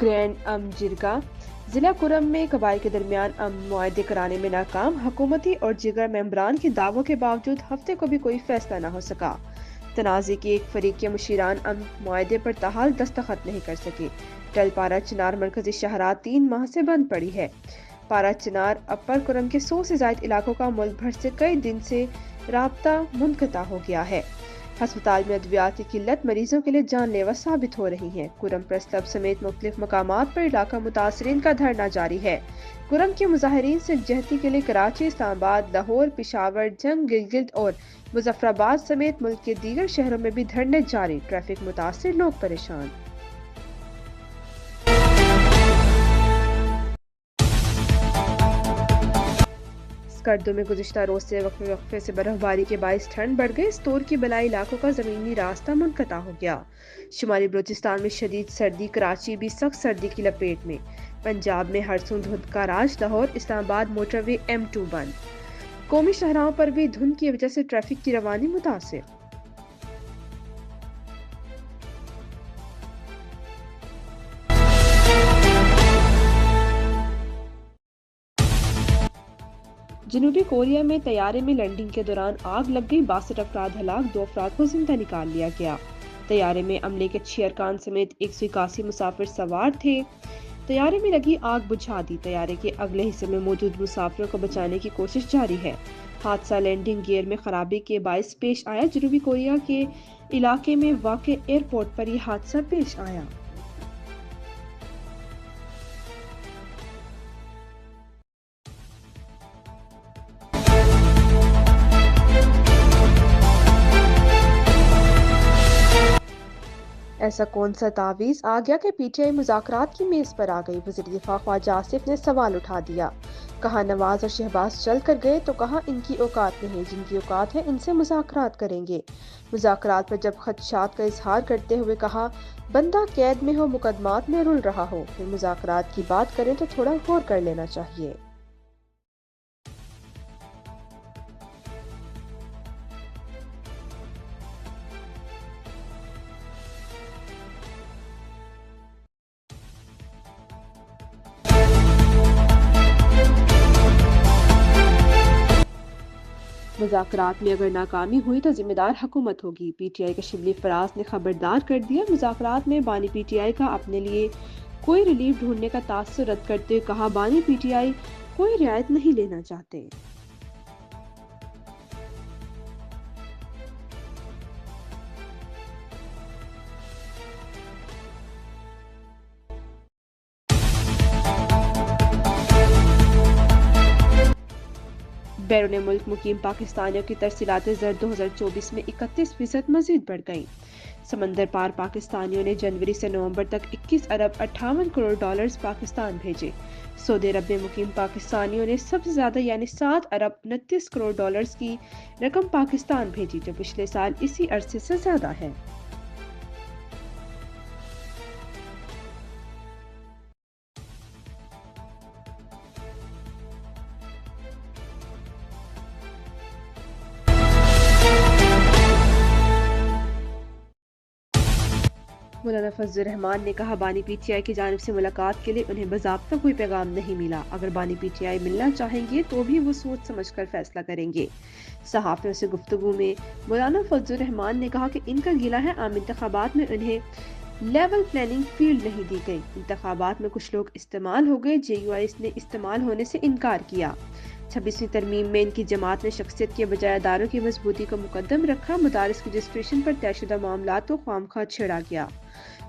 Grand جرگا ضلع کرم میں قبائل کے درمیان معاہدے کرانے میں ناکام، حکومتی اور دیگر ممبران کے دعووں کے باوجود ہفتے کو بھی کوئی فیصلہ نہ ہو سکا۔ تنازع کی ایک فریق کے مشیران معاہدے پر تاحال دستخط نہیں کر سکے۔ ٹل پارا چنار مرکزی شاہراہ 3 ماہ سے بند پڑی ہے۔ پارا چنار اپر کرم کے 100 سے زائد علاقوں کا ملک بھر سے کئی دن سے رابطہ منقطع ہو گیا ہے۔ ہسپتال میں ادویات کی قلت مریضوں کے لیے جان لیوا ثابت ہو رہی ہے۔ کرم پریس کلب سمیت مختلف مقامات پر علاقہ متاثرین کا دھرنا جاری ہے۔ کرم کے مظاہرین سے یکجہتی کے لیے کراچی، اسلام آباد، لاہور، پشاور، جنگ، گلگت اور مظفر آباد سمیت ملک کے دیگر شہروں میں بھی دھرنے جاری، ٹریفک متاثر، لوگ پریشان۔ اسکردو میں گزشتہ روز سے وقفے سے برف باری کے باعث ٹھنڈ بڑھ گئی۔ استور کی بلائی علاقوں کا زمینی راستہ منقطع ہو گیا۔ شمالی بلوچستان میں شدید سردی، کراچی بھی سخت سردی کی لپیٹ میں۔ پنجاب میں ہرسوں دھند کا راج، لاہور اسلام آباد موٹر وے M2 بند۔ قومی شاہراہوں پر بھی دھند کی وجہ سے ٹریفک کی روانی متاثر۔ جنوبی کوریا میں طیارے میں لینڈنگ کے دوران آگ لگ گئی، 62 افراد ہلاک، 2 افراد کو زندہ نکال لیا گیا۔ طیارے میں عملے کے 6 ارکان سمیت 181 مسافر سوار تھے۔ طیارے میں لگی آگ بجھا دی۔ طیارے کے اگلے حصے میں موجود مسافروں کو بچانے کی کوشش جاری ہے۔ حادثہ لینڈنگ گیئر میں خرابی کے باعث پیش آیا۔ جنوبی کوریا کے علاقے میں واقع ایئرپورٹ پر یہ حادثہ پیش آیا۔ ایسا کون سا تعویذ آ گیا کہ PTI مذاکرات کی میز پر آ گئی؟ وزیر دفاع خواجہ آصف نے سوال اٹھا دیا۔ کہا نواز اور شہباز چل کر گئے تو کہا ان کی اوقات نہیں، جن کی اوقات ہے ان سے مذاکرات کریں گے۔ مذاکرات پر جب خدشات کا اظہار کرتے ہوئے کہا بندہ قید میں ہو، مقدمات میں رل رہا ہو، پھر مذاکرات کی بات کریں تو تھوڑا غور کر لینا چاہیے۔ مذاکرات میں اگر ناکامی ہوئی تو ذمہ دار حکومت ہوگی، PTI کے شبلی فراز نے خبردار کر دیا۔ مذاکرات میں بانی PTI کا اپنے لیے کوئی ریلیف ڈھونڈنے کا تاثر رد کرتے ہوئے کہا بانی PTI کوئی رعایت نہیں لینا چاہتے۔ بیرون ملک مقیم پاکستانیوں کی ترسیلات زر 2024 میں 31% مزید بڑھ گئیں۔ سمندر پار پاکستانیوں نے جنوری سے نومبر تک 21 ارب 58 کروڑ ڈالرز پاکستان بھیجے۔ سعودی عرب میں مقیم پاکستانیوں نے سب سے زیادہ یعنی 7 ارب 29 کروڑ ڈالرز کی رقم پاکستان بھیجی، جو پچھلے سال اسی عرصے سے زیادہ ہے۔ مولانا فضل الرحمان نے کہا بانی PTI کی جانب سے ملاقات کے لیے انہیں باضابطہ کوئی پیغام نہیں ملا۔ اگر بانی PTI ملنا چاہیں گے تو بھی وہ سوچ سمجھ کر فیصلہ کریں گے۔ صحافیوں سے گفتگو میں مولانا فضل الرحمان نے کہا کہ ان کا گلہ ہے عام انتخابات میں انہیں لیول پلاننگ فیلڈ نہیں دی گئی۔ انتخابات میں کچھ لوگ استعمال ہو گئے، JUIS نے استعمال ہونے سے انکار کیا۔ 26ویں ترمیم میں ان کی جماعت نے شخصیت کے بجائے اداروں کی مضبوطی کو مقدم رکھا۔ مدارس کی رجسٹریشن پر طے شدہ معاملات کو خواہ چھیڑا گیا۔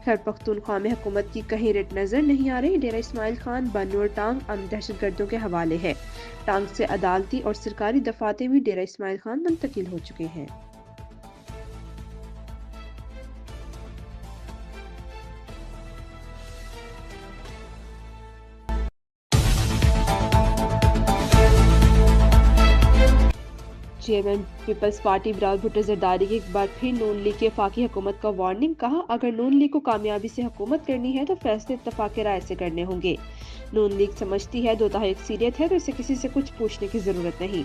خیبر پختونخوا میں حکومت کی کہیں رٹ نظر نہیں آ رہی۔ ڈیرہ اسماعیل خان، بنو اور ٹانگ دہشت گردوں کے حوالے ہے۔ ٹانگ سے عدالتی اور سرکاری دفاتر بھی ڈیرہ اسماعیل خان منتقل ہو چکے ہیں۔ چیئرمین پیپلز پارٹی بلاول بھٹو زرداری کی ایک بار پھر نون لیگ کی وفاقی حکومت کا وارننگ۔ کہا اگر نون لیگ کو کامیابی سے حکومت کرنی ہے تو فیصلے اتفاق رائے سے کرنے ہوں گے۔ نون لیگ سمجھتی ہے 2 تہا اکثریت ہے تو اسے کسی سے کچھ پوچھنے کی ضرورت نہیں۔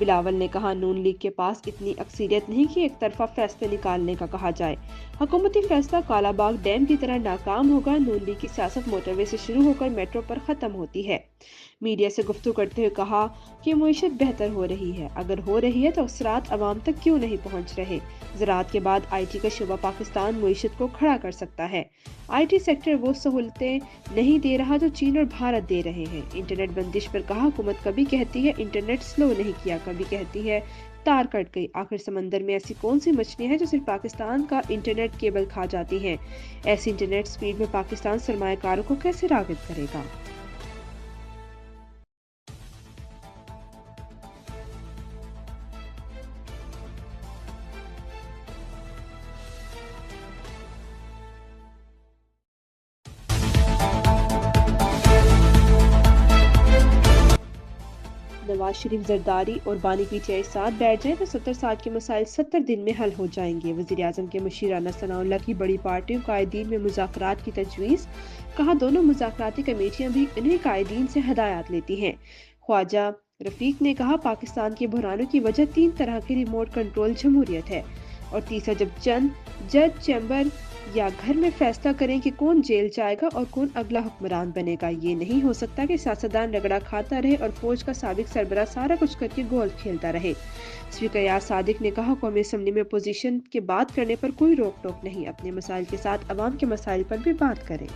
بلاول نے کہا نون لیگ کے پاس اتنی اکثریت نہیں کہ ایک طرفہ فیصلے نکالنے کا کہا جائے۔ حکومتی فیصلہ کالا باغ ڈیم کی طرح ناکام ہوگا۔ نون لیگ کی سیاست موٹر وے سے شروع ہو کر میٹرو پر ختم ہوتی ہے۔ میڈیا سے گفتگو کرتے ہوئے کہا کہ معیشت بہتر ہو رہی ہے، اگر ہو رہی ہے تو اثرات عوام تک کیوں نہیں پہنچ رہے؟ زراعت کے بعد آئی ٹی کا شعبہ پاکستان معیشت کو کھڑا کر سکتا ہے۔ آئی ٹی سیکٹر وہ سہولتیں نہیں دے رہا جو چین اور بھارت دے رہے ہیں۔ انٹرنیٹ بندش پر کہا حکومت کبھی کہتی ہے انٹرنیٹ سلو نہیں کیا، کبھی کہتی ہے تار کٹ گئی۔ آخر سمندر میں ایسی کون سی مچھلیاں ہیں جو صرف پاکستان کا انٹرنیٹ کیبل کھا جاتی ہیں؟ ایسی انٹرنیٹ سپیڈ میں پاکستان سرمایہ کاروں کو کیسے راغب کرے گا؟ نواز شریف زرداری اور بانی پی ٹی آئی ساتھ بیٹھ جائیں تو 70 سال کے مسائل 70 دن میں حل ہو جائیں گے۔ وزیر اعظم کے مشیر رانا ثناء اللہ کی بڑی پارٹیوں قائدین میں مذاکرات کی تجویز، کہا دونوں مذاکراتی کمیٹیاں بھی انہیں قائدین سے ہدایات لیتی ہیں۔ خواجہ رفیق نے کہا پاکستان کے بحرانوں کی وجہ 3 طرح کی ریموٹ کنٹرول جمہوریت ہے، اور تیسرا جب چند جج چیمبر یا گھر میں فیصلہ کریں کہ کون جیل جائے گا اور کون اگلا حکمران بنے گا۔ یہ نہیں ہو سکتا کہ سیاستدان رگڑا کھاتا رہے اور فوج کا سابق سربراہ سارا کچھ کر کے گولف کھیلتا رہے۔ اسپیکر یاس صادق نے کہا قومی اسمبلی میں اپوزیشن کے بات کرنے پر کوئی روک ٹوک نہیں، اپنے مسائل کے ساتھ عوام کے مسائل پر بھی بات کریں۔